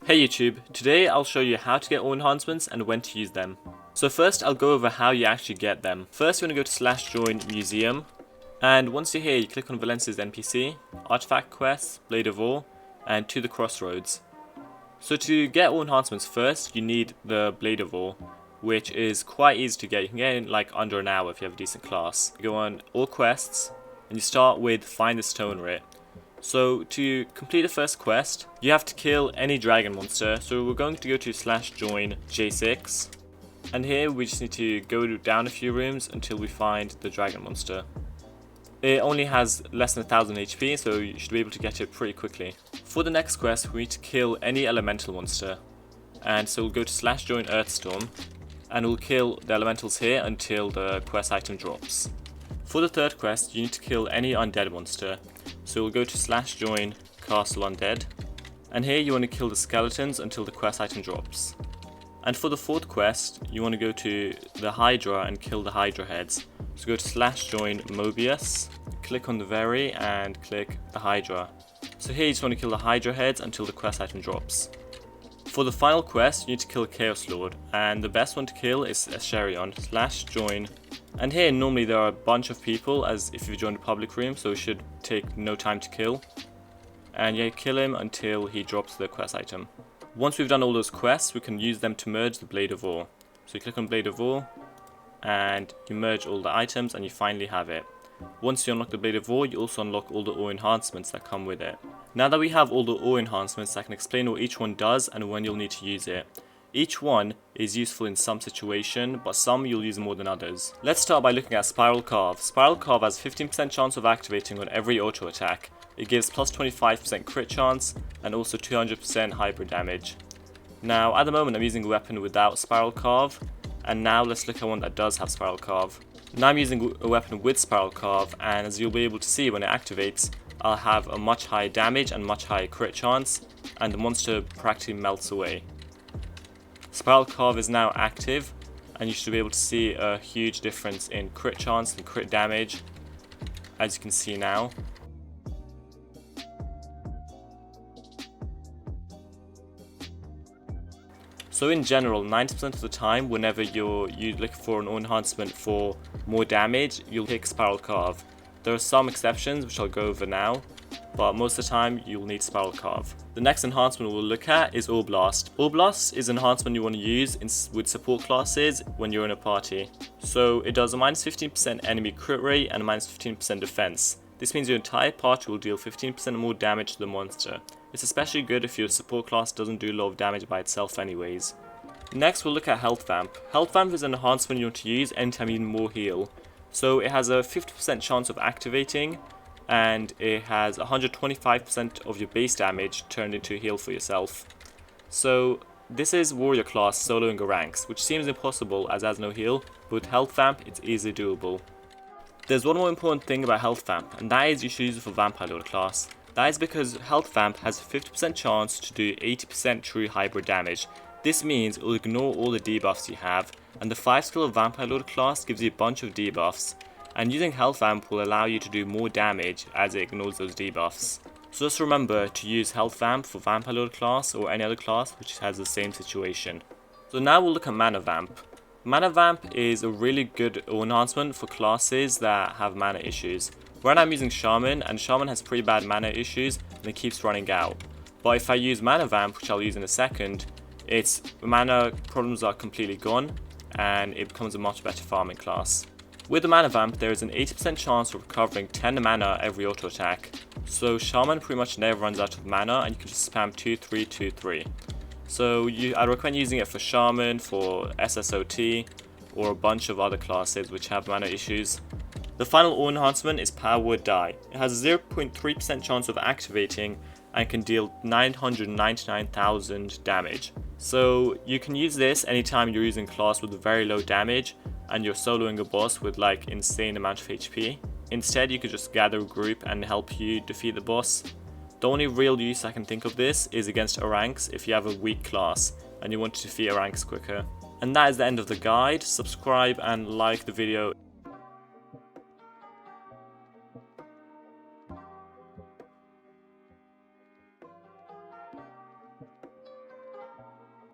Hey YouTube, today I'll show you how to get all enhancements and when to use them. So first I'll go over how you actually get them. First you want to go to /join museum, and once you're here you click on Valencia's NPC, Artifact Quests, Blade of War, and To the Crossroads. So to get all enhancements first you need the Blade of War, which is quite easy to get. You can get it in like under an hour if you have a decent class. You go on all quests and you start with Find the Stone Writ. So to complete the first quest, you have to kill any dragon monster. So we're going to go to /join J6, and here we just need to go down a few rooms until we find the dragon monster. It only has less than 1000 HP, so you should be able to get it pretty quickly. For the next quest, we need to kill any elemental monster, and so we'll go to /join Earthstorm, and we'll kill the elementals here until the quest item drops. For the third quest, you need to kill any undead monster. So we'll go to /join Castle Undead, and here you want to kill the skeletons until the quest item drops. And for the fourth quest, you want to go to the Hydra and kill the Hydra heads. So go to /join Mobius, click on the Very and click the Hydra. So here you just want to kill the Hydra heads until the quest item drops. For the final quest, you need to kill a Chaos Lord, and the best one to kill is Asherion, /join. And here normally there are a bunch of people as if you joined a public room, so it should take no time to kill. And yeah, kill him until he drops the quest item. Once we've done all those quests, we can use them to merge the Blade of War. So you click on Blade of War and you merge all the items and you finally have it. Once you unlock the Blade of War, you also unlock all the ore enhancements that come with it. Now that we have all the ore enhancements, I can explain what each one does and when you'll need to use it. Each one is useful in some situation, but some you'll use more than others. Let's start by looking at Spiral Carve. Spiral Carve has 15% chance of activating on every auto attack. It gives plus 25% crit chance and also 200% hybrid damage. Now at the moment I'm using a weapon without Spiral Carve, and now let's look at one that does have Spiral Carve. Now I'm using a weapon with Spiral Carve, and as you'll be able to see when it activates, I'll have a much higher damage and much higher crit chance, and the monster practically melts away. Spiral Carve is now active, and you should be able to see a huge difference in crit chance and crit damage, as you can see now. So in general, 90% of the time, whenever you look for an enhancement for more damage, you'll pick Spiral Carve. There are some exceptions, which I'll go over now, but most of the time, you'll need Spiral Carve. The next enhancement we'll look at is Ore Blast. Ore Blast is an enhancement you want to use with support classes when you're in a party. So it does a minus 15% enemy crit rate and a minus 15% defense. This means your entire party will deal 15% more damage to the monster. It's especially good if your support class doesn't do a lot of damage by itself anyways. Next we'll look at Health Vamp. Health Vamp is an enhancement you want to use anytime you need more heal. So it has a 50% chance of activating, and it has 125% of your base damage turned into a heal for yourself. So this is warrior class soloing a ranks, which seems impossible as it has no heal, but with Health Vamp it's easily doable. There's one more important thing about Health Vamp, and that is you should use it for Vampire Lord class. That is because Health Vamp has a 50% chance to do 80% true hybrid damage. This means it will ignore all the debuffs you have, and the 5 skill of Vampire Lord class gives you a bunch of debuffs, and using Health Vamp will allow you to do more damage as it ignores those debuffs. So just remember to use Health Vamp for Vampire Lord class or any other class which has the same situation. So now we'll look at Mana Vamp. Mana Vamp is a really good enhancement for classes that have mana issues. Right now I'm using Shaman, and Shaman has pretty bad mana issues and it keeps running out. But if I use Mana Vamp, which I'll use in a second, its mana problems are completely gone and it becomes a much better farming class. With the Mana Vamp, there is an 80% chance of recovering 10 mana every auto attack. So Shaman pretty much never runs out of mana and you can just spam 2-3-2-3. So I recommend using it for Shaman, for SSOT, or a bunch of other classes which have mana issues. The final ore enhancement is Power Word Die. It has a 0.3% chance of activating and can deal 999,000 damage. So you can use this anytime you're using class with very low damage and you're soloing a boss with like insane amount of HP. Instead you could just gather a group and help you defeat the boss. The only real use I can think of this is against Oranks if you have a weak class and you want to defeat Oranks quicker. And that is the end of the guide. Subscribe and like the video.